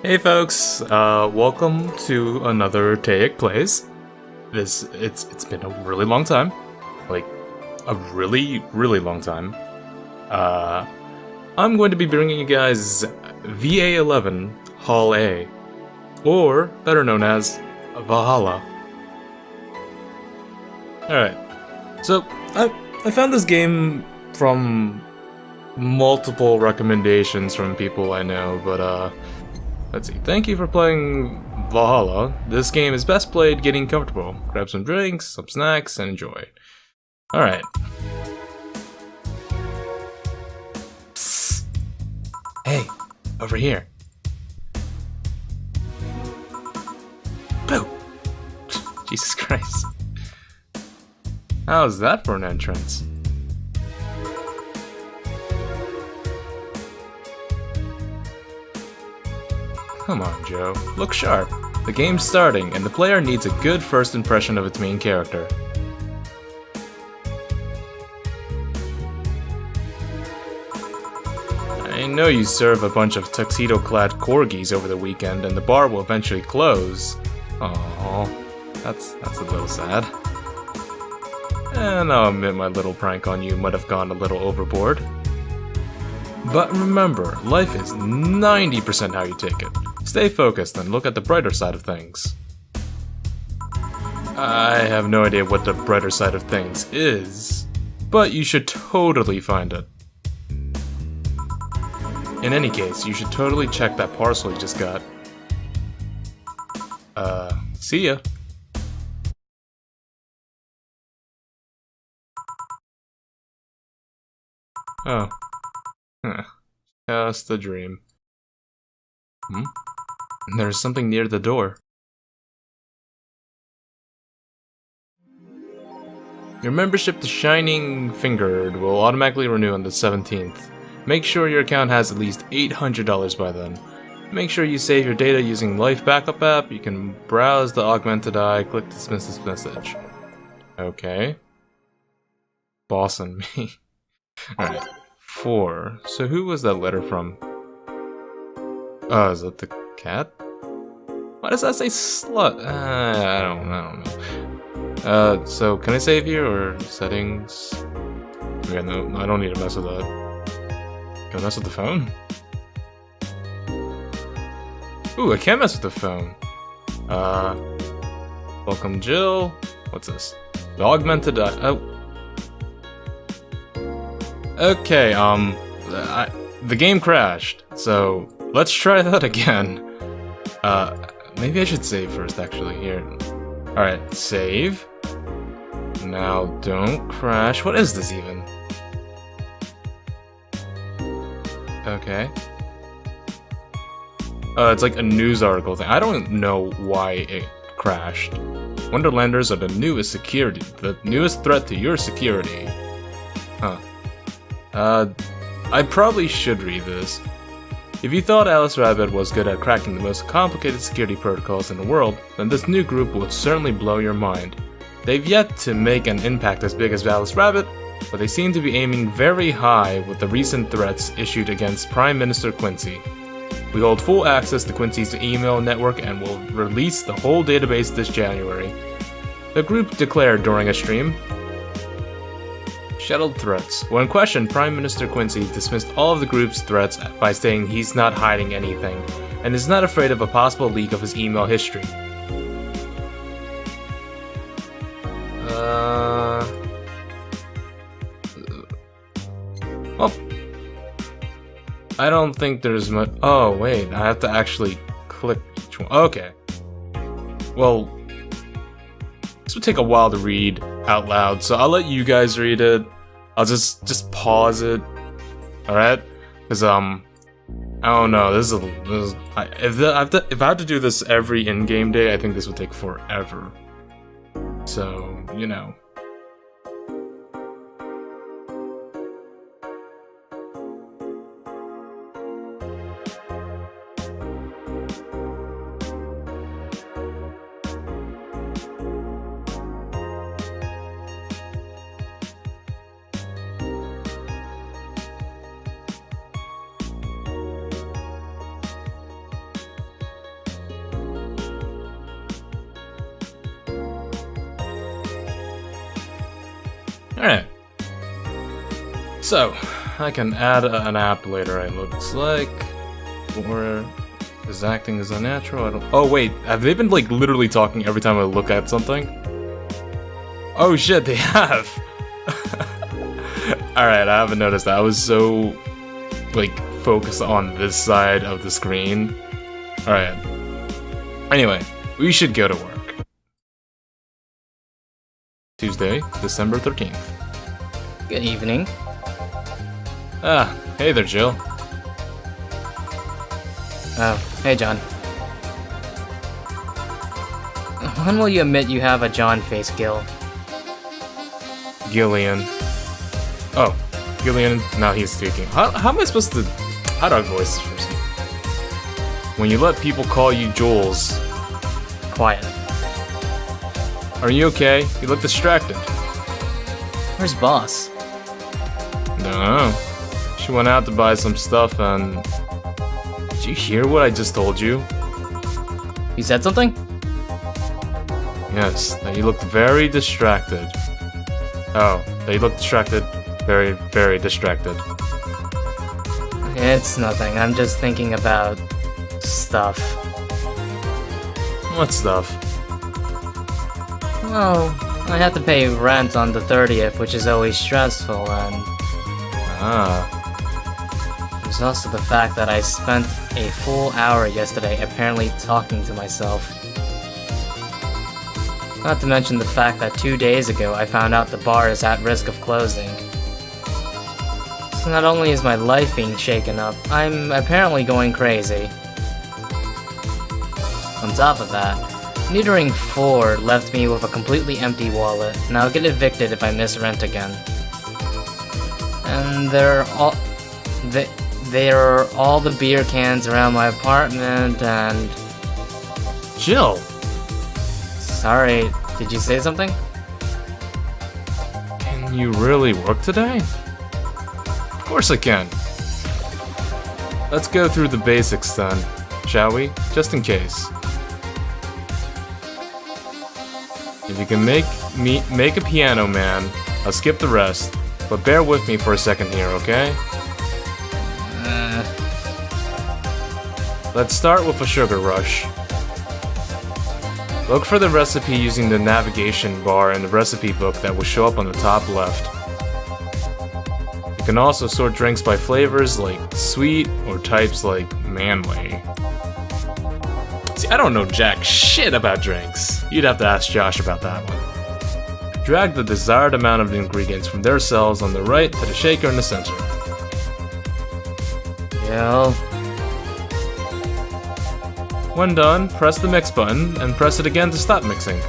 Hey folks, welcome to another Taec Plays. It's been a really long time. Like, a really, really long time. I'm going to be bringing you guys Va-11 Hall A, or better known as Valhalla. Alright, so I found this game from multiple recommendations from people I know, but let's see. Thank you for playing Valhalla. This game is best played getting comfortable. Grab some drinks, some snacks, and enjoy. Alright. Psst. Hey, over here. Boo! Jesus Christ. How's that for an entrance? Come on, Joe. Look sharp. The game's starting, and the player needs a good first impression of its main character. I know you serve a bunch of tuxedo-clad corgis over the weekend, and the bar will eventually close. Aww, that's a little sad. And I'll admit my little prank on you might have gone a little overboard. But remember, life is 90% how you take it. Stay focused and look at the brighter side of things. I have no idea what the brighter side of things is, but you should totally find it. In any case, you should totally check that parcel you just got. See ya. Oh. Huh. Just a dream. There's something near the door. Your membership to Shining Fingered will automatically renew on the 17th. Make sure your account has at least $800 by then. Make sure you save your data using Life Backup app. You can browse the augmented eye, click dismiss this message. Okay. Boss on me. Alright. 4. So who was that letter from? Oh, is that the cat? Why does that say slut? I don't know. So can I save here or settings? Okay, no, I don't need to mess with that. Can I mess with the phone? Ooh, I can mess with the phone. Welcome Jill. What's this? The augmented eye. Oh. Okay, the game crashed, so let's try that again. Maybe I should save first, actually, here. Alright, save. Now, don't crash. What is this, even? Okay. It's like a news article thing. I don't know why it crashed. Wonderlanders are the newest threat to your security. Huh. I probably should read this. If you thought Alice Rabbit was good at cracking the most complicated security protocols in the world, then this new group would certainly blow your mind. They've yet to make an impact as big as Alice Rabbit, but they seem to be aiming very high with the recent threats issued against Prime Minister Quincy. We hold full access to Quincy's email network and will release the whole database this January. The group declared during a stream. Shuttled threats. When questioned, Prime Minister Quincy dismissed all of the group's threats by saying he's not hiding anything, and is not afraid of a possible leak of his email history. Well, I don't think there's much. Oh, wait, I have to actually click each one. Okay. Well, this would take a while to read out loud, so I'll let you guys read it. I'll just pause it, alright? Because, I don't know, if I have to do this every in-game day, I think this would take forever. So, you know. Alright. So, I can add an app later, it looks like. Or is acting is unnatural? I don't. Oh wait, have they been like literally talking every time I look at something? Oh shit, they have! Alright, I haven't noticed that. I was so like focused on this side of the screen. Alright. Anyway, we should go to work. Tuesday, December 13th. Good evening. Ah, hey there, Jill. Oh, hey John. When will you admit you have a John face, Gil? Gillian. Oh, Gillian, now he's speaking. How am I supposed to... How do I voice this person? When you let people call you Jules. Quiet. Are you okay? You look distracted. Where's Boss? No. She went out to buy some stuff and... Did you hear what I just told you? You said something? Yes, that you looked very distracted. Oh, that you looked distracted. Very, very distracted. It's nothing. I'm just thinking about stuff. What stuff? Well, I have to pay rent on the 30th, which is always stressful, and there's also the fact that I spent a full hour yesterday apparently talking to myself. Not to mention the fact that 2 days ago I found out the bar is at risk of closing. So not only is my life being shaken up, I'm apparently going crazy. On top of that, neutering 4 left me with a completely empty wallet, and I'll get evicted if I miss rent again. And there are all the beer cans around my apartment, and... Jill! Sorry, did you say something? Can you really work today? Of course I can. Let's go through the basics then, shall we? Just in case. If you can make a piano man, I'll skip the rest, but bear with me for a second here, okay? Let's start with a sugar rush. Look for the recipe using the navigation bar in the recipe book that will show up on the top left. You can also sort drinks by flavors like sweet or types like manly. See, I don't know jack shit about drinks. You'd have to ask Josh about that one. Drag the desired amount of the ingredients from their cells on the right to the shaker in the center. Yo. When done, press the mix button and press it again to stop mixing.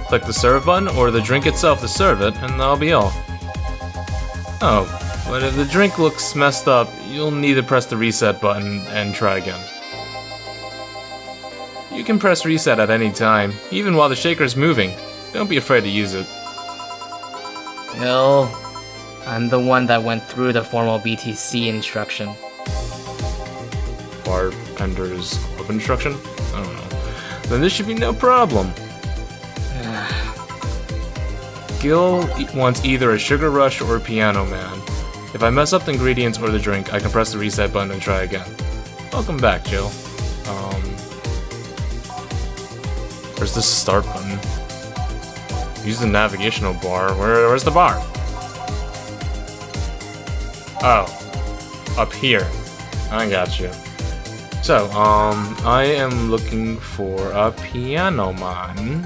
Click the serve button or the drink itself to serve it, and that'll be all. Oh, but if the drink looks messed up, you'll need to press the reset button and try again. You can press reset at any time, even while the shaker is moving. Don't be afraid to use it. Yo. I'm the one that went through the formal BTC instruction. Bartender's club instruction? I don't know. Then this should be no problem. Gil wants either a sugar rush or a piano man. If I mess up the ingredients or the drink, I can press the reset button and try again. Welcome back, Jill. Where's the start button? Use the navigational bar. Where's the bar? Oh. Up here. I got you. So, I am looking for a piano man.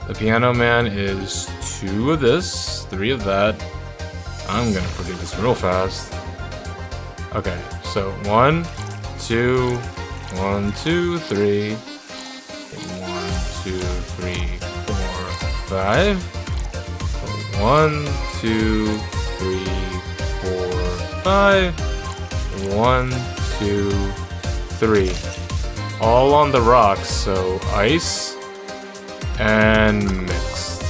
The piano man is 2 of this, 3 of that. I'm gonna forget this real fast. Okay, so 1, 2, 1, 2, 3. 1, 2, 3, 4, 5. 1, 2, 3, 4, 5. 1, 2, 3. All on the rocks, so ice and mixed.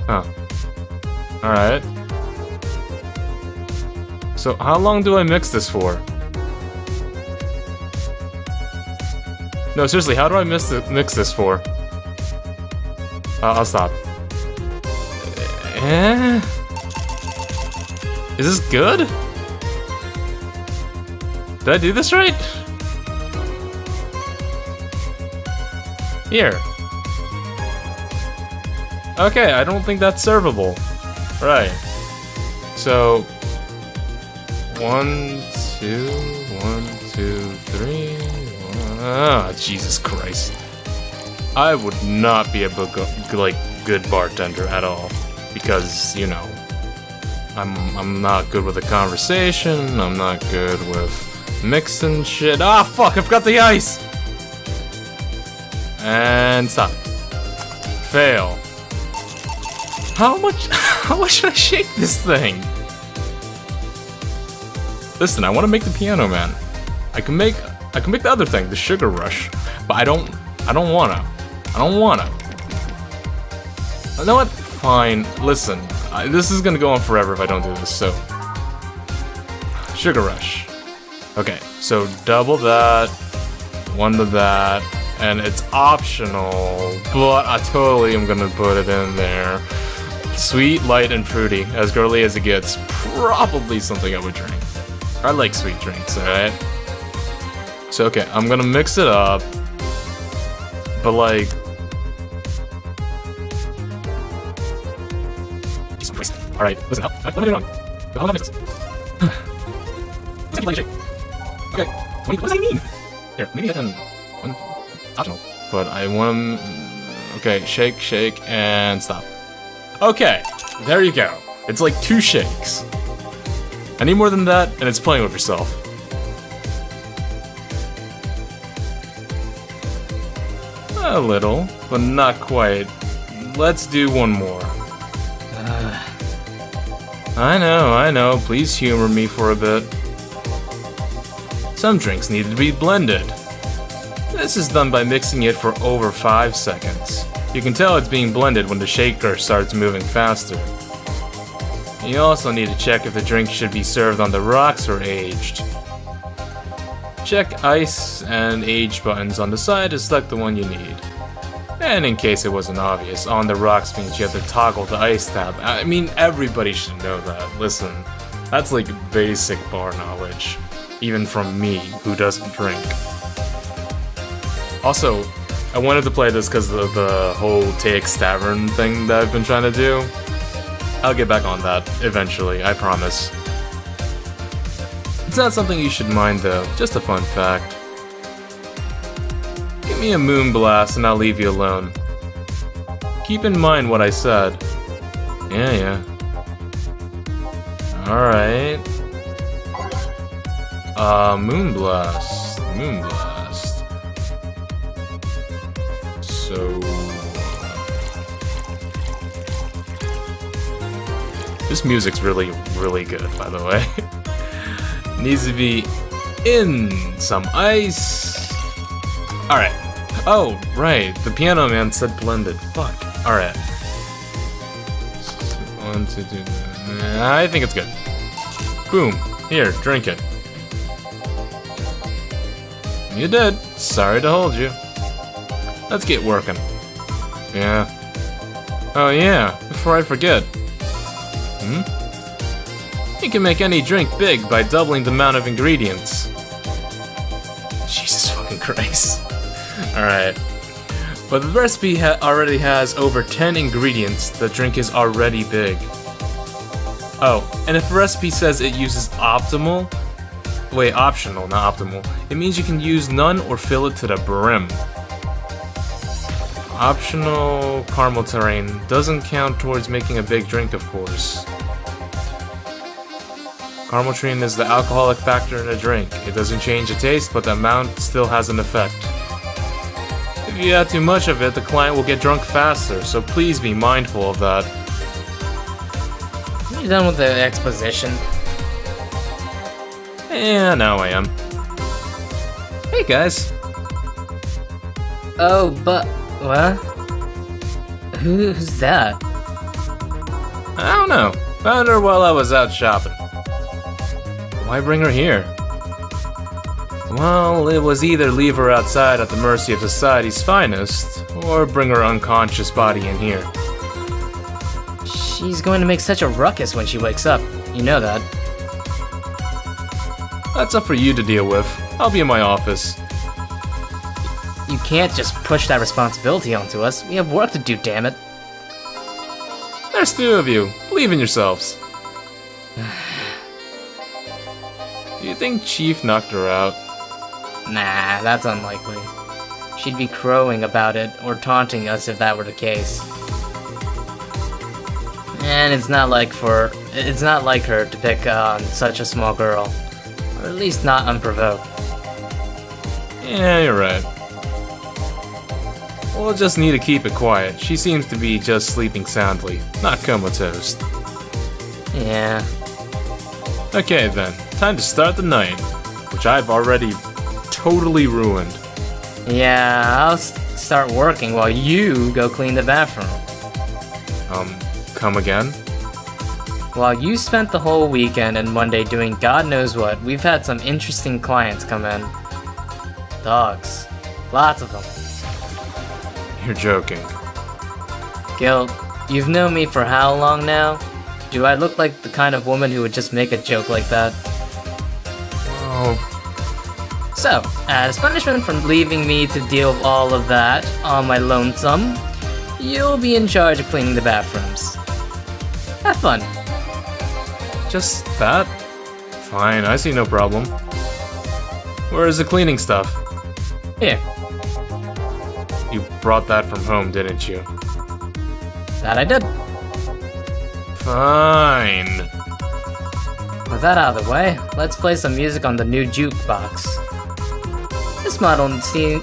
Huh. Alright. So how long do I mix this for? No, seriously, how do I mix this for? I'll stop. Eh? Is this good? Did I do this right? Here. Okay, I don't think that's servable. Right. So 1, 2, 1, 2, 3. Ah, Jesus Christ. I would not be a good bartender at all, because, you know, I'm not good with a conversation. I'm not good with mixing shit. Ah, fuck! I forgot the ice. And stop. Fail. How much should I shake this thing? Listen, I want to make the Piano Man. I can make the other thing, the Sugar Rush, but I don't wanna. You know what? Fine. Listen, this is gonna go on forever if I don't do this. So, Sugar Rush. Okay, so double that, 1 to that, and it's optional, but I totally am gonna put it in there. Sweet, light, and fruity, as girly as it gets. Probably something I would drink. I like sweet drinks, alright? So, okay, I'm gonna mix it up, but like... Jesus Christ. Alright, listen, what am I doing wrong? How long is this? Okay, what does that mean? Here, maybe I can... Optional. But I want to... Okay, shake, shake, and stop. Okay, there you go. It's like 2 shakes. I need more than that, and it's playing with yourself. A little, but not quite. Let's do one more. I know. Please humor me for a bit. Some drinks need to be blended. This is done by mixing it for over 5 seconds. You can tell it's being blended when the shaker starts moving faster. You also need to check if the drink should be served on the rocks or aged. Check ice and age buttons on the side to select the one you need. And in case it wasn't obvious, on the rocks means you have to toggle the ice tab. I mean, everybody should know that. Listen, that's like basic bar knowledge. Even from me, who doesn't drink. Also, I wanted to play this because of the whole Taec Tavern thing that I've been trying to do. I'll get back on that eventually, I promise. It's not something you should mind though, just a fun fact. Give me a moon blast and I'll leave you alone. Keep in mind what I said. Yeah. Alright. Moon blast. So... This music's really, really good, by the way. Needs to be in some ice. Alright. Oh, right. The Piano Man said blended. Fuck. Alright. 1, 2, 3. I think it's good. Boom. Here, drink it. You did. Sorry to hold you. Let's get working. Yeah. Oh yeah, before I forget. You can make any drink big by doubling the amount of ingredients. Jesus fucking Christ. Alright. But the recipe already has over 10 ingredients. The drink is already big. Oh, and if the recipe says it uses optional, not optimal, it means you can use none or fill it to the brim. Optional caramel terrain doesn't count towards making a big drink, of course. Caramel terrain is the alcoholic factor in a drink. It doesn't change the taste, but the amount still has an effect. If you add too much of it, the client will get drunk faster, so please be mindful of that. You done with the exposition? Yeah, now I am. Hey guys. Oh, but... what? Who's that? I don't know. Found her while I was out shopping. Why bring her here? Well, it was either leave her outside at the mercy of society's finest, or bring her unconscious body in here. She's going to make such a ruckus when she wakes up. You know that. That's up for you to deal with. I'll be in my office. You can't just push that responsibility onto us. We have work to do, damn it. There's two of you. Believe in yourselves. Do you think Chief knocked her out? Nah, that's unlikely. She'd be crowing about it or taunting us if that were the case. And it's not like her to pick on such a small girl. Or at least not unprovoked. Yeah, you're right. We'll just need to keep it quiet. She seems to be just sleeping soundly, not comatose. Yeah. Okay then, time to start the night, which I've already totally ruined. Yeah, I'll start working while you go clean the bathroom. Come again? While you spent the whole weekend and Monday doing God knows what, we've had some interesting clients come in. Dogs. Lots of them. You're joking. Gil, you've known me for how long now? Do I look like the kind of woman who would just make a joke like that? Oh. So, as punishment for leaving me to deal with all of that on my lonesome, you'll be in charge of cleaning the bathrooms. Have fun. Just that? Fine, I see no problem. Where is the cleaning stuff? Here, You brought that from home, didn't you? that I did. Fine. With that out of the way, let's play some music on the new jukebox. This model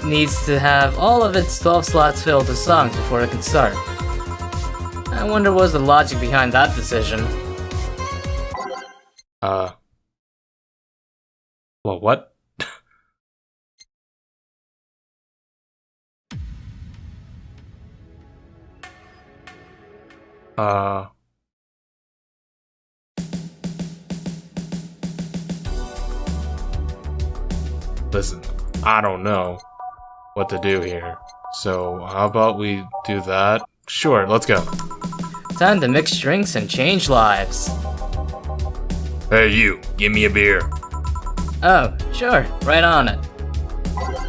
needs to have all of its 12 slots filled with songs before it can start. I wonder what was the logic behind that decision. Well, what? Listen, I don't know what to do here. So, how about we do that? Sure, let's go. Time to mix drinks and change lives. Hey, you, give me a beer. Oh, sure, right on it.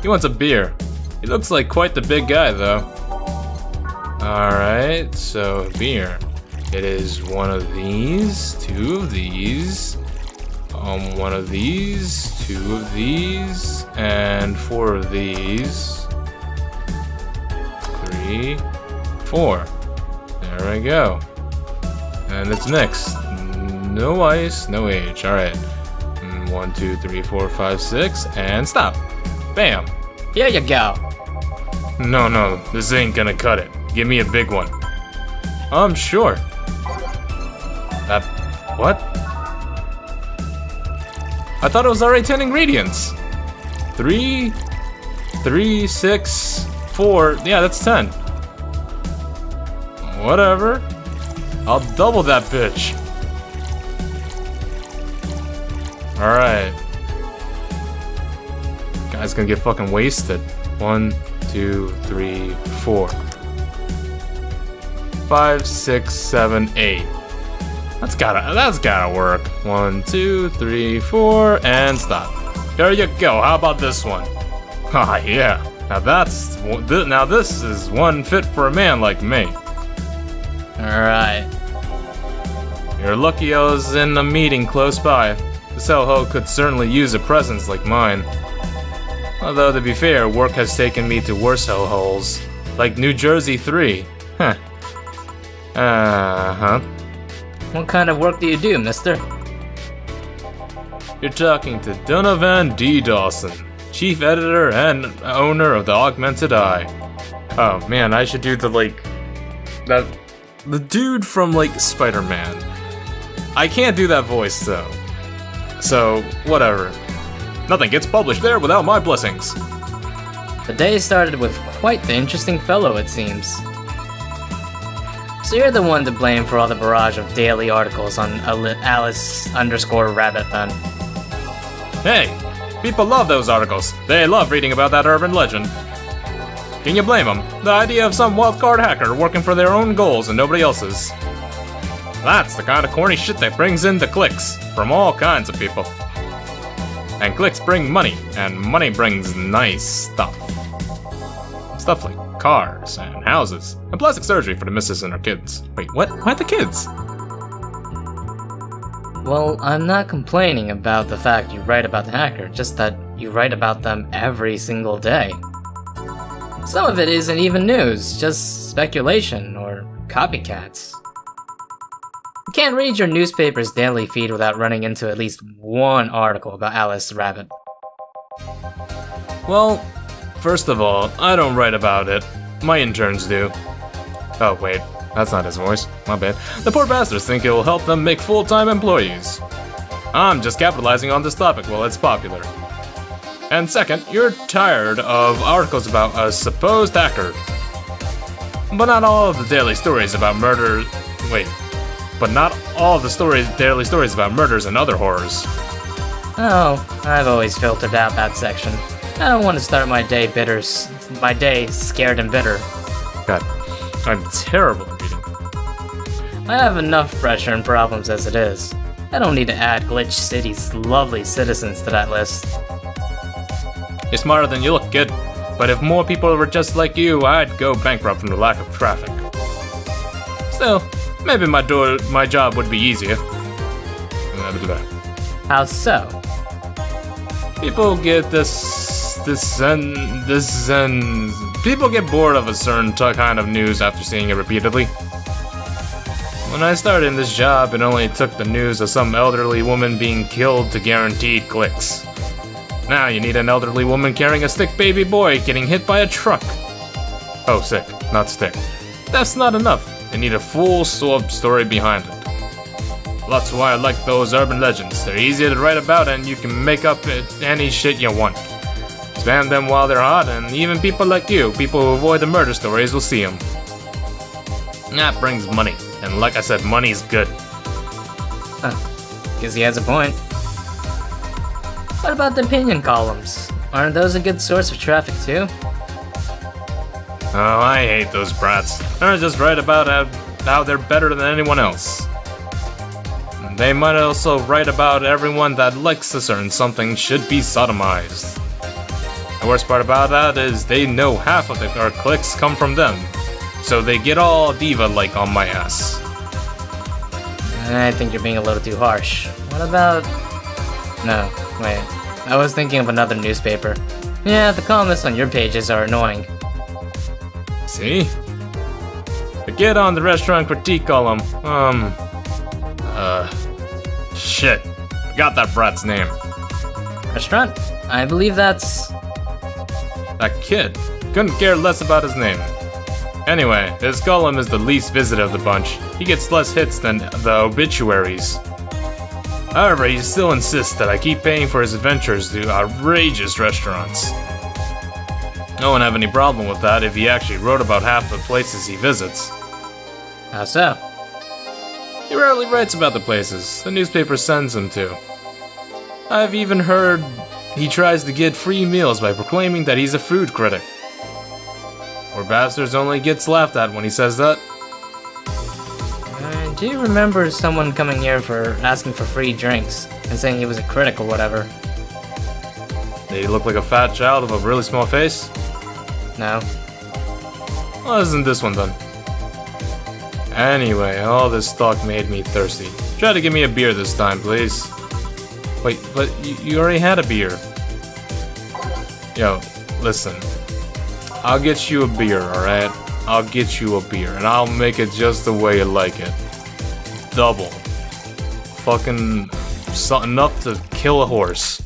He wants a beer. He looks like quite the big guy, though. Alright, so beer. It is one of these, two of these, one of these, two of these, and four of these. 3, 4. There we go. And it's mixed. No ice, no age. Alright. 1, 2, 3, 4, 5, 6, and stop. Bam. Here you go. No, this ain't gonna cut it. Give me a big one. Sure. What? I thought it was already 10 ingredients. 3, 6, 4. Yeah, that's 10. Whatever. I'll double that bitch. Alright. Guy's gonna get fucking wasted. 1, 2, 3, 4. 5, 6, 7, 8. That's gotta work. 1, 2, 3, 4, and stop. There you go. How about this one? Ah, yeah. Now this is one fit for a man like me. Alright. You're lucky I was in a meeting close by. This hellhole could certainly use a presence like mine. Although, to be fair, work has taken me to worse hellholes, like New Jersey 3. Huh. Uh-huh. What kind of work do you do, mister? You're talking to Donovan D. Dawson, chief editor and owner of the Augmented Eye. Oh man, I should do the dude from Spider-Man. I can't do that voice though. So, whatever. Nothing gets published there without my blessings. The day started with quite the interesting fellow, it seems. So you're the one to blame for all the barrage of daily articles on Alice_Rabbit then. Hey, people love those articles. They love reading about that urban legend. Can you blame them? The idea of some wildcard hacker working for their own goals and nobody else's. That's the kind of corny shit that brings in the clicks from all kinds of people. And clicks bring money, and money brings nice stuff. Stuff like cars and houses, and plastic surgery for the missus and her kids. Wait, what? Why the kids? Well, I'm not complaining about the fact you write about the hacker, just that you write about them every single day. Some of it isn't even news, just speculation or copycats. You can't read your newspaper's daily feed without running into at least one article about Alice the Rabbit. Well, first of all, I don't write about it. My interns do. Oh, wait. That's not his voice. My bad. The poor bastards think it will help them make full-time employees. I'm just capitalizing on this topic while it's popular. And second, you're tired of articles about a supposed hacker. But not all of the daily stories about murder... Wait. But not all of the daily stories about murders and other horrors. Oh, I've always filtered out that section. I don't want to start my day scared and bitter. God, I'm terrible at reading. I have enough pressure and problems as it is. I don't need to add Glitch City's lovely citizens to that list. You're smarter than you look, kid. But if more people were just like you, I'd go bankrupt from the lack of traffic. Still, maybe my job would be easier. How so? People get people get bored of a certain kind of news after seeing it repeatedly. When I started in this job, it only took the news of some elderly woman being killed to guaranteed clicks. Now you need an elderly woman carrying a sick baby boy getting hit by a truck. Oh, sick, not stick. That's not enough. They need a full story behind it. That's why I like those urban legends. They're easy to write about and you can make up any shit you want. Spam them while they're hot, and even people like you, people who avoid the murder stories, will see them. That brings money, and like I said, money's good. Guess he has a point. What about the opinion columns? Aren't those a good source of traffic too? Oh, I hate those brats. They're just write about how they're better than anyone else. They might also write about everyone that likes a certain something should be sodomized. The worst part about that is they know half of our clicks come from them, so they get all diva-like on my ass. I think you're being a little too harsh. What about... No, wait. I was thinking of another newspaper. Yeah, the columnists on your pages are annoying. See? The kid on the restaurant critique column, shit. I got that brat's name. Restaurant? I believe that's... That kid. Couldn't care less about his name. Anyway, his column is the least visited of the bunch. He gets less hits than the obituaries. However, he still insists that I keep paying for his adventures to outrageous restaurants. No one have any problem with that if he actually wrote about half the places he visits. How so? He rarely writes about the places the newspaper sends him to. I've even heard he tries to get free meals by proclaiming that he's a food critic. Poor bastards only gets laughed at when he says that. Do you remember someone coming here for asking for free drinks and saying he was a critic or whatever? Did he look like a fat child with a really small face? No. Well, isn't this one done? Anyway, all this talk made me thirsty. Try to give me a beer this time, please. Wait, but you already had a beer. Yo, listen. I'll get you a beer, alright? I'll get you a beer, and I'll make it just the way you like it. Double. Fucking enough to kill a horse.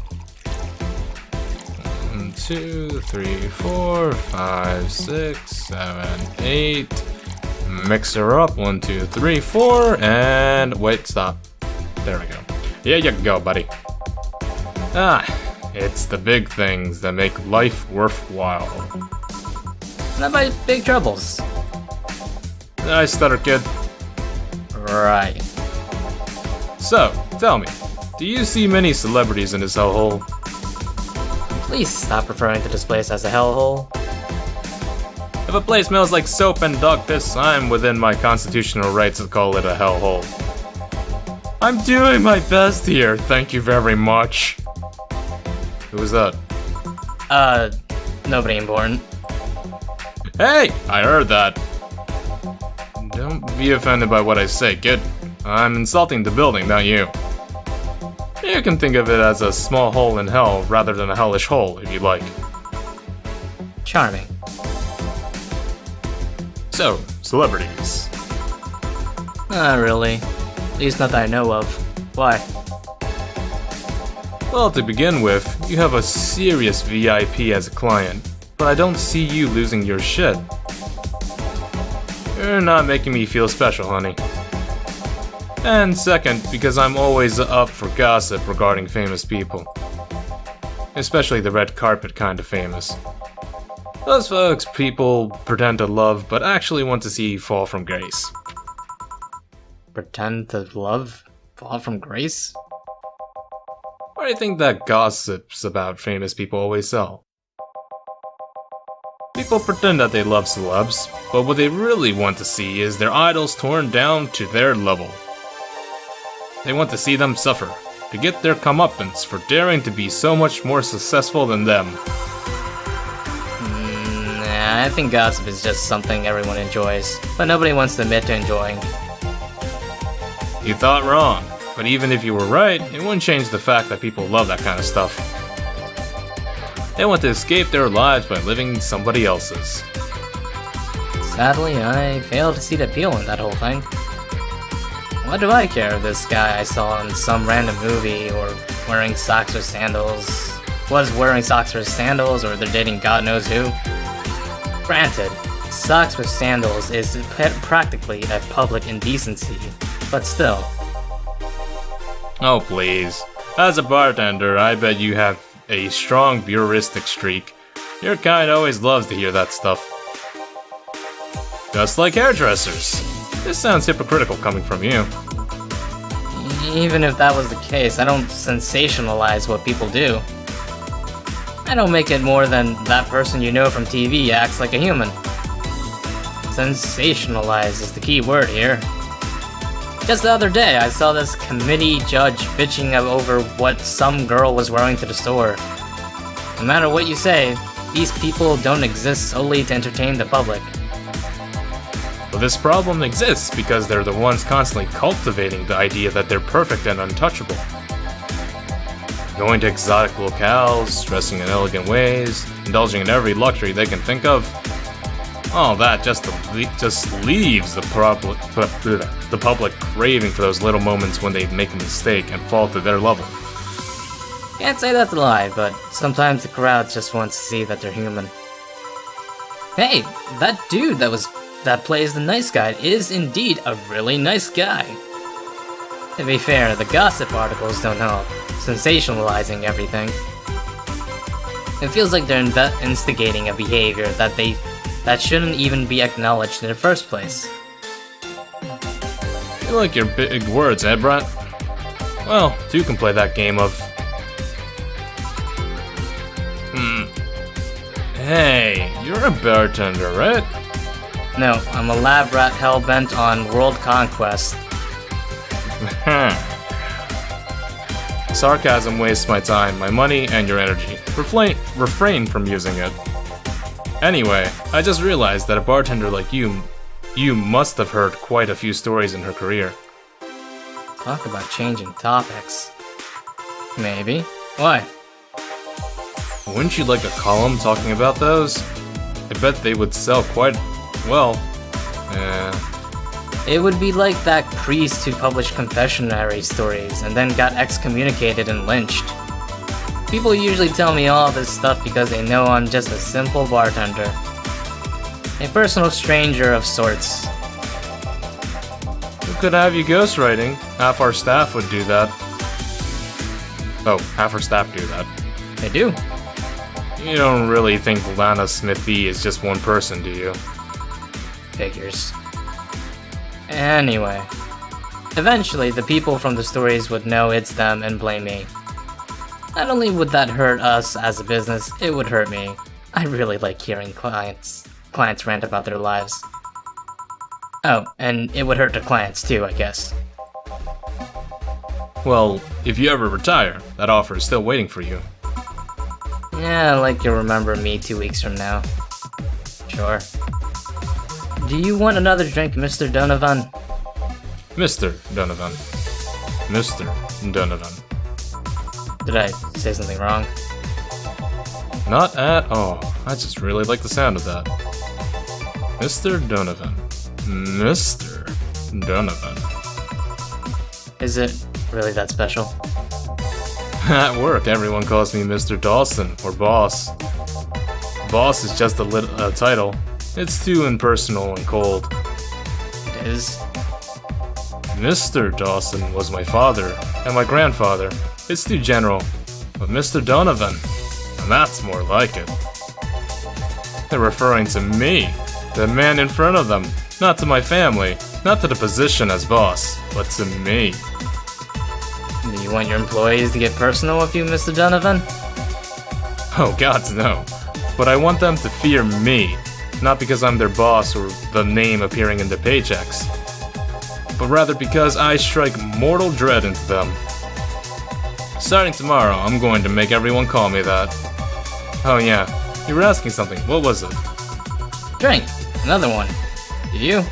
1, 2, 3, 4, 5, 6, 7, 8. Mix her up. 1, 2, 3, 4, and wait, stop. There we go. Here you go, buddy. It's the big things that make life worthwhile. Not by big troubles. I stutter, kid. Right. So, tell me, do you see many celebrities in this hellhole? Please stop referring to this place as a hellhole. If a place smells like soap and dog piss, I'm within my constitutional rights to call it a hellhole. I'm doing my best here, thank you very much. Who was that? Nobody important. Hey! I heard that. Don't be offended by what I say, kid. I'm insulting the building, not you. You can think of it as a small hole in hell rather than a hellish hole, if you like. Charming. So, celebrities. Not really. At least not that I know of. Why? Well, to begin with, you have a serious VIP as a client, but I don't see you losing your shit. You're not making me feel special, honey. And second, because I'm always up for gossip regarding famous people. Especially the red carpet kind of famous. Those folks people pretend to love, but actually want to see fall from grace. Pretend to love? Fall from grace? Why do you think that gossips about famous people always sell? People pretend that they love celebs, but what they really want to see is their idols torn down to their level. They want to see them suffer, to get their comeuppance for daring to be so much more successful than them. Nah, I think gossip is just something everyone enjoys, but nobody wants to admit to enjoying. You thought wrong, but even if you were right, it wouldn't change the fact that people love that kind of stuff. They want to escape their lives by living somebody else's. Sadly, I fail to see the appeal in that whole thing. What do I care if this guy I saw in some random movie or wearing socks or sandals was wearing socks or sandals or they're dating God knows who? Granted, socks with sandals is practically a public indecency, but still. Oh please. As a bartender, I bet you have a strong voyeuristic streak. Your kind always loves to hear that stuff. Just like hairdressers. This sounds hypocritical coming from you. Even if that was the case, I don't sensationalize what people do. I don't make it more than that person you know from TV acts like a human. Sensationalize is the key word here. Just the other day, I saw this committee judge bitching over what some girl was wearing to the store. No matter what you say, these people don't exist solely to entertain the public. But this problem exists because they're the ones constantly cultivating the idea that they're perfect and untouchable. Going to exotic locales, dressing in elegant ways, indulging in every luxury they can think of. All that just leaves the public craving for those little moments when they make a mistake and fall to their level. Can't say that's a lie, but sometimes the crowd just wants to see that they're human. Hey, that dude that plays the nice guy is indeed a really nice guy. To be fair, the gossip articles don't help, sensationalizing everything. It feels like they're instigating a behavior that shouldn't even be acknowledged in the first place. You like your big words, eh, Brett? Well, two can play that game of... Hey, you're a bartender, right? No, I'm a lab rat hell-bent on world conquest. Sarcasm wastes my time, my money, and your energy. Refrain from using it. Anyway, I just realized that a bartender like you must have heard quite a few stories in her career. Talk about changing topics. Maybe. Why? Wouldn't you like a column talking about those? I bet they would sell quite well. It would be like that priest who published confessionary stories and then got excommunicated and lynched. People usually tell me all this stuff because they know I'm just a simple bartender. A personal stranger of sorts. We could have you ghostwriting. Half our staff would do that. Oh, half our staff do that. They do. You don't really think Lana Smithy is just one person, do you? Figures. Anyway. Eventually, the people from the stories would know it's them and blame me. Not only would that hurt us as a business, it would hurt me. I really like hearing clients rant about their lives. Oh, and it would hurt the clients too, I guess. Well, if you ever retire, that offer is still waiting for you. Yeah, like you'll remember me 2 weeks from now. Sure. Do you want another drink, Mr. Donovan? Mr. Donovan. Mr. Donovan. Did I say something wrong? Not at all. I just really like the sound of that. Mr. Donovan. Mr. Donovan. Is it really that special? At work, everyone calls me Mr. Dawson, or Boss. Boss is just a title. It's too impersonal and cold. It is. Mr. Dawson was my father, and my grandfather. It's too general. But Mr. Donovan, and that's more like it. They're referring to me, the man in front of them, not to my family, not to the position as boss, but to me. Do you want your employees to get personal with you, Mr. Donovan? Oh gods no. But I want them to fear me, not because I'm their boss or the name appearing in their paychecks, but rather because I strike mortal dread into them. Starting tomorrow, I'm going to make everyone call me that. Oh yeah, you were asking something. What was it? Drink! Another one. Did you?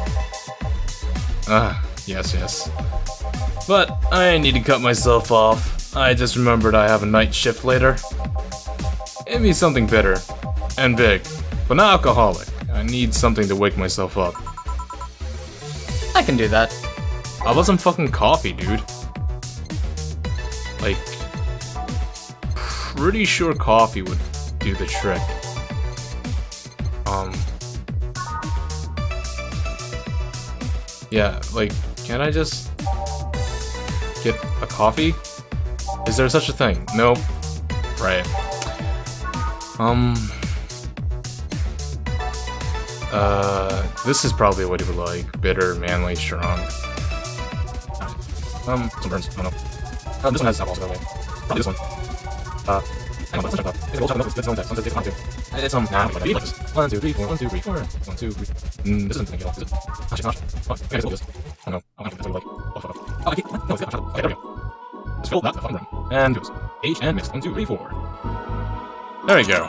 Yes. But I need to cut myself off. I just remembered I have a night shift later. Give me something bitter. And big. But not alcoholic. I need something to wake myself up. I can do that. How about some fucking coffee, dude? Like, pretty sure coffee would do the trick. Yeah, like, can I just get a coffee? Is there such a thing? Nope. Right. This is probably what you would like. Bitter, manly, strong. Some burns. I don't know. This one has alcohol, by the way. Probably this one. Hang on, let's check that. It's a gold chocolate milk. It's one take it. It's but I like this. 1, 2, 3, 4. 1, 2, 3, 4. 1, 2, 3. This isn't gonna get off, is it? Gosh. Fuck. Okay, let's go with this. Oh no. I don't think that's what I like. Oh, fuck. Oh, I can't. No, it's got chocolate. Okay, there we go. Just fill that in the fucking room. And do this. H and mix. 1, 2, 3, 4. There we go.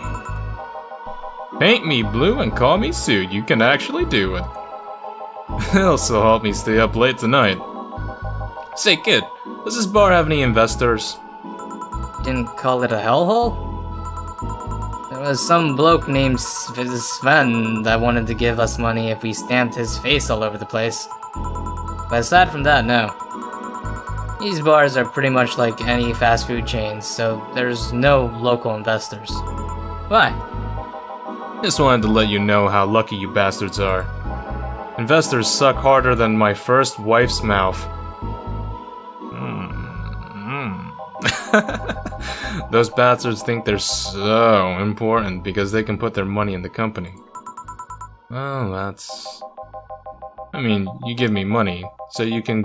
Paint me blue and call me Sue. You can actually do it. It'll so help me stay up late tonight. Say, kid, does this bar have any investors? Didn't call it a hellhole? There was some bloke named Sven that wanted to give us money if we stamped his face all over the place. But aside from that, no. These bars are pretty much like any fast food chains, so there's no local investors. Why? Just wanted to let you know how lucky you bastards are. Investors suck harder than my first wife's mouth. Those bastards think they're so important because they can put their money in the company. Well, that's... I mean, you give me money, so you can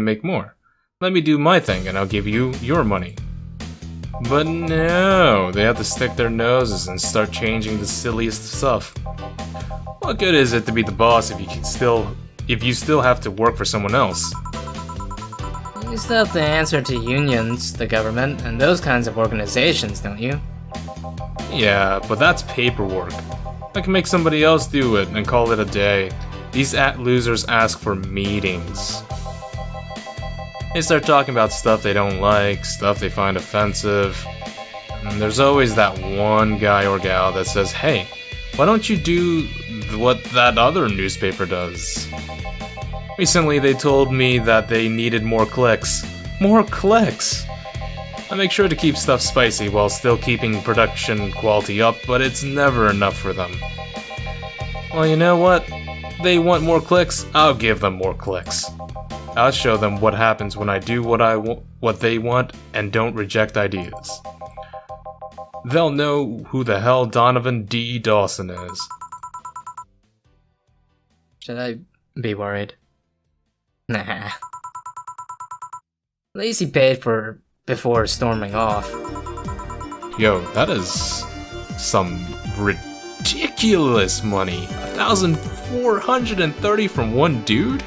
make more. Let me do my thing and I'll give you your money. But no, they have to stick their noses and start changing the silliest stuff. What good is it to be the boss if you still have to work for someone else? You still have to answer to unions, the government, and those kinds of organizations, don't you? Yeah, but that's paperwork. I can make somebody else do it and call it a day. These losers ask for meetings. They start talking about stuff they don't like, stuff they find offensive. And there's always that one guy or gal that says, hey, why don't you do what that other newspaper does? Recently they told me that they needed more clicks. More clicks! I make sure to keep stuff spicy while still keeping production quality up, but it's never enough for them. Well, you know what? They want more clicks, I'll give them more clicks. I'll show them what happens when I do what they want and don't reject ideas. They'll know who the hell Donovan D. Dawson is. Should I be worried? Nah. At least he paid for before storming off. Yo, that is some ridiculous money. 1,430 from one dude?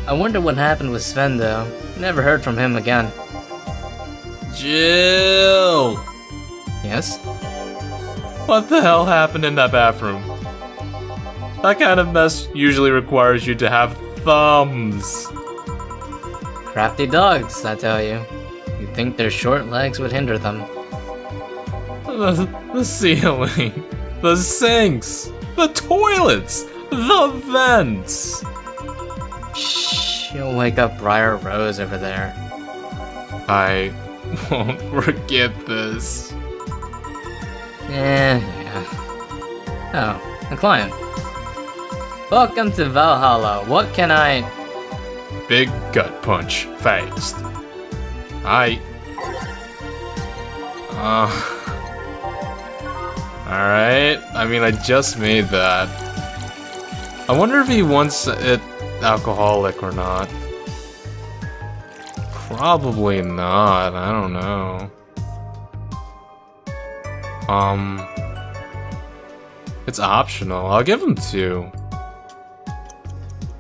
I wonder what happened with Sven though. Never heard from him again. Jill! Yes? What the hell happened in that bathroom? That kind of mess usually requires you to have thumbs. Crafty dogs, I tell you. You'd think their short legs would hinder them. The ceiling, the sinks, the toilets, the vents. Shh, you'll wake up Briar Rose over there. I won't forget this. Yeah. Oh, a client. Welcome to Valhalla. What can I... Big gut punch, fast. Alright, I mean, I just made that. I wonder if he wants it alcoholic or not. Probably not, I don't know. It's optional. I'll give him 2.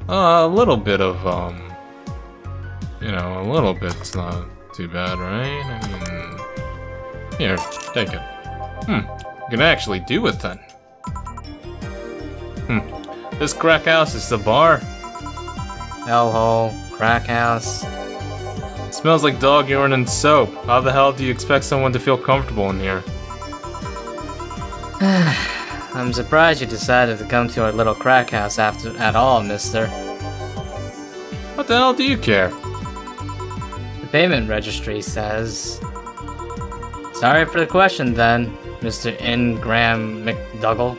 A little bit of, you know, a little bit's not too bad, right? I mean, here, take it. You can actually do it then. This crack house is the bar. Hellhole, crack house. Smells like dog urine and soap. How the hell do you expect someone to feel comfortable in here? I'm surprised you decided to come to our little crack house at all, mister. What the hell do you care? The payment registry says... Sorry for the question then, Mr. Ingram McDougall.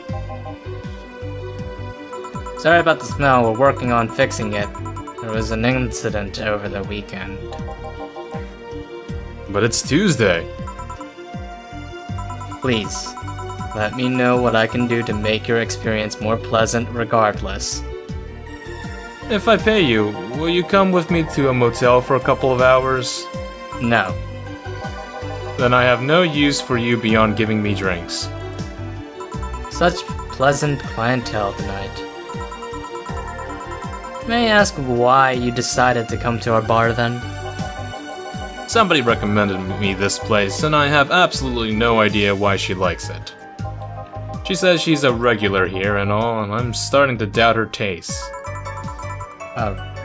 Sorry about the smell, we're working on fixing it. There was an incident over the weekend. But it's Tuesday. Please, let me know what I can do to make your experience more pleasant regardless. If I pay you, will you come with me to a motel for a couple of hours? No. Then I have no use for you beyond giving me drinks. Such pleasant clientele tonight. May I ask why you decided to come to our bar then? Somebody recommended me this place, and I have absolutely no idea why she likes it. She says she's a regular here and all, and I'm starting to doubt her taste.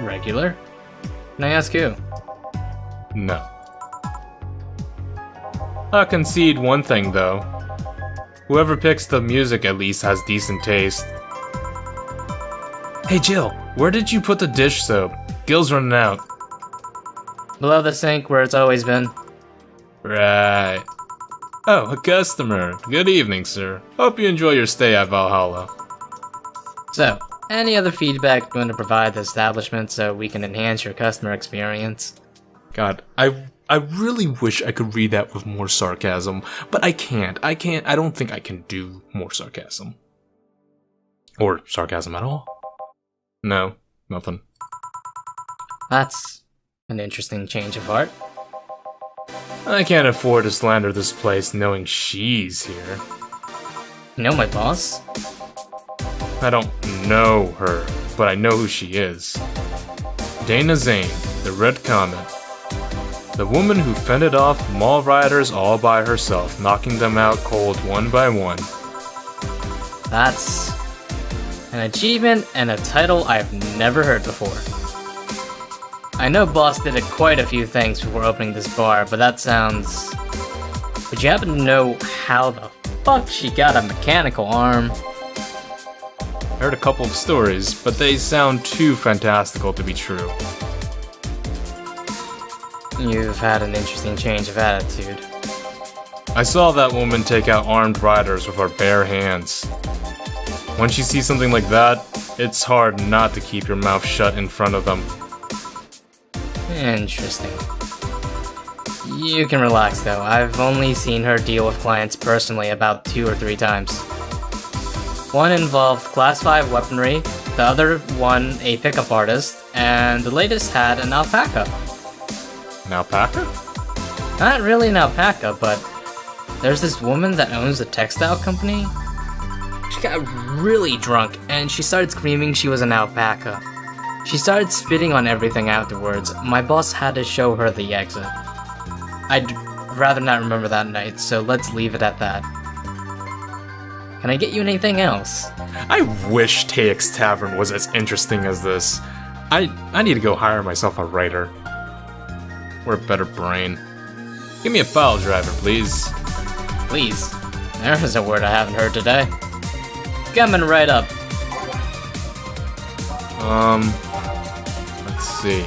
Regular? Can I ask who? No. I'll concede one thing, though. Whoever picks the music at least has decent taste. Hey Jill, where did you put the dish soap? Gil's running out. Below the sink where it's always been. Right. Oh, a customer. Good evening, sir. Hope you enjoy your stay at Valhalla. So, any other feedback you want to provide the establishment so we can enhance your customer experience? God, I really wish I could read that with more sarcasm, but I can't. I don't think I can do more sarcasm. Or sarcasm at all. No, nothing. That's an interesting change of heart. I can't afford to slander this place knowing she's here. You know my boss? I don't know her, but I know who she is. Dana Zane, the Red Comet. The woman who fended off mall rioters all by herself, knocking them out cold one by one. That's an achievement and a title I've never heard before. I know Boss did quite a few things before opening this bar, but that sounds... Would you happen to know how the fuck she got a mechanical arm? Heard a couple of stories, but they sound too fantastical to be true. You've had an interesting change of attitude. I saw that woman take out armed riders with her bare hands. Once you see something like that, it's hard not to keep your mouth shut in front of them. Interesting. You can relax though, I've only seen her deal with clients personally about 2 or 3 times. One involved Class 5 weaponry, the other one a pickup artist, and the latest had an alpaca. An alpaca? Not really an alpaca, but there's this woman that owns a textile company. She got really drunk and she started screaming she was an alpaca. She started spitting on everything afterwards. My boss had to show her the exit. I'd rather not remember that night, so let's leave it at that. Can I get you anything else? I wish Taec's Tavern was as interesting as this. I need to go hire myself a writer. Or a better brain. Give me a file driver, please. Please. There's a word I haven't heard today. Coming right up. Let's see.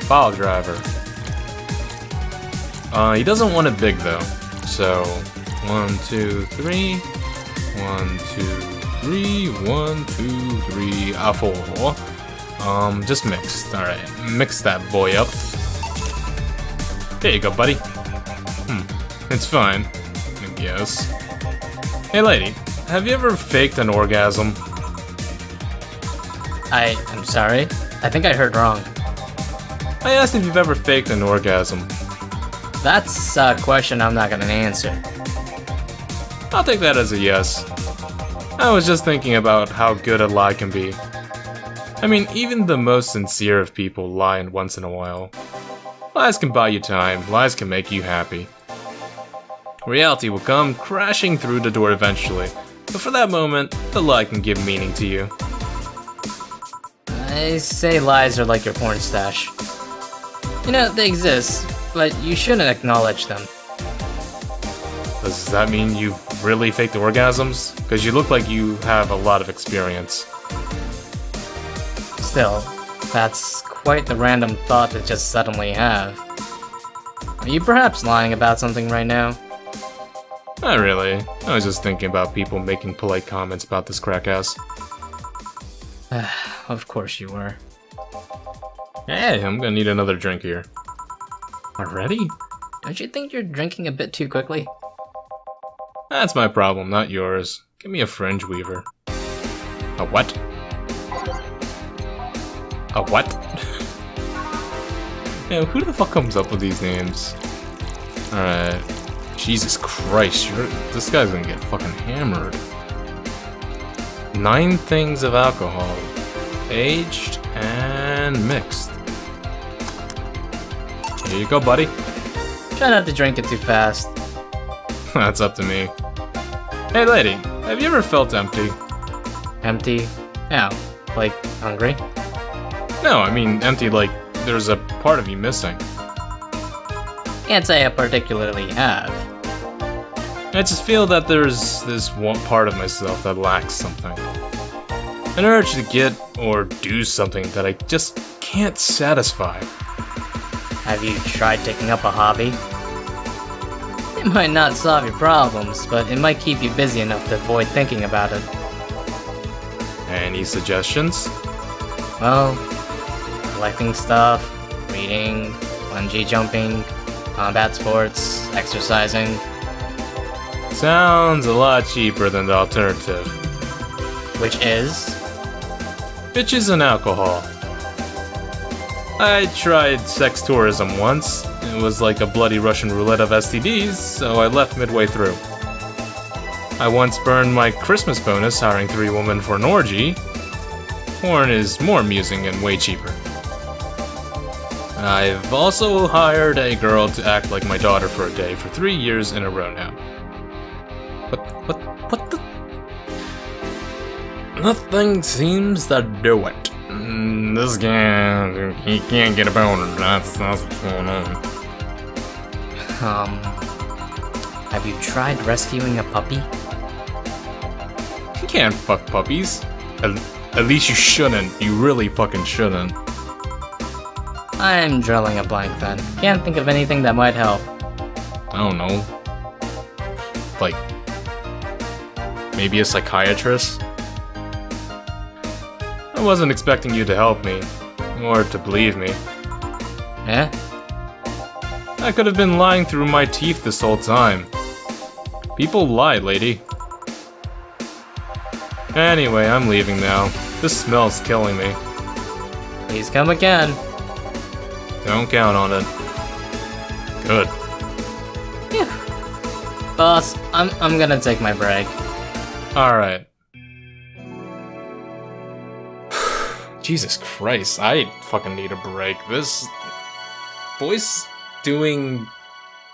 File driver. He doesn't want it big though. So, 1, 2, 3. 1, 2, 3. 1, 2, 3. 4. Just mixed. Alright, mix that boy up. There you go, buddy. It's fine, I guess. Hey lady, have you ever faked an orgasm? I'm sorry. I think I heard wrong. I asked if you've ever faked an orgasm. That's a question I'm not gonna answer. I'll take that as a yes. I was just thinking about how good a lie can be. I mean, even the most sincere of people lie once in a while. Lies can buy you time, lies can make you happy. Reality will come crashing through the door eventually, but for that moment, the lie can give meaning to you. I say lies are like your porn stash. You know, they exist, but you shouldn't acknowledge them. Does that mean you've really faked orgasms? Because you look like you have a lot of experience. Still, that's quite the random thought to just suddenly have. Are you perhaps lying about something right now? Not really. I was just thinking about people making polite comments about this crack ass. Of course you were. Hey, I'm gonna need another drink here. Already? Don't you think you're drinking a bit too quickly? That's my problem, not yours. Give me a fringe weaver. A what? A what? Yeah, who the fuck comes up with these names? Alright. Jesus Christ, this guy's gonna get fucking hammered. 9 things of alcohol. Aged and mixed. Here you go, buddy. Try not to drink it too fast. That's up to me. Hey lady, have you ever felt empty? Empty? How? Like, hungry? No, I mean empty like there's a part of you missing. Can't say I particularly have. I just feel that there's this one part of myself that lacks something. An urge to get or do something that I just can't satisfy. Have you tried taking up a hobby? It might not solve your problems, but it might keep you busy enough to avoid thinking about it. Any suggestions? Well, collecting stuff, reading, bungee jumping, combat sports, exercising. Sounds a lot cheaper than the alternative. Which is? Bitches and alcohol. I tried sex tourism once. It was like a bloody Russian roulette of STDs, so I left midway through. I once burned my Christmas bonus hiring 3 women for an orgy. Porn is more amusing and way cheaper. I've also hired a girl to act like my daughter for a day for 3 years in a row now. What the? Nothing seems to do it. This guy, he can't get a boner. That's what's going on. Have you tried rescuing a puppy? You can't fuck puppies. At least you shouldn't. You really fucking shouldn't. I'm drawing a blank then. Can't think of anything that might help. I don't know. Like, maybe a psychiatrist? I wasn't expecting you to help me, or to believe me. Eh? I could have been lying through my teeth this whole time. People lie, lady. Anyway, I'm leaving now. This smell's killing me. Please come again. Don't count on it. Good. Phew. Boss, I'm gonna take my break. Alright. Jesus Christ, I fucking need a break. This voice doing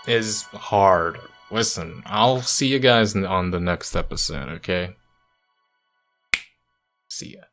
is hard. Listen, I'll see you guys on the next episode, okay? See ya.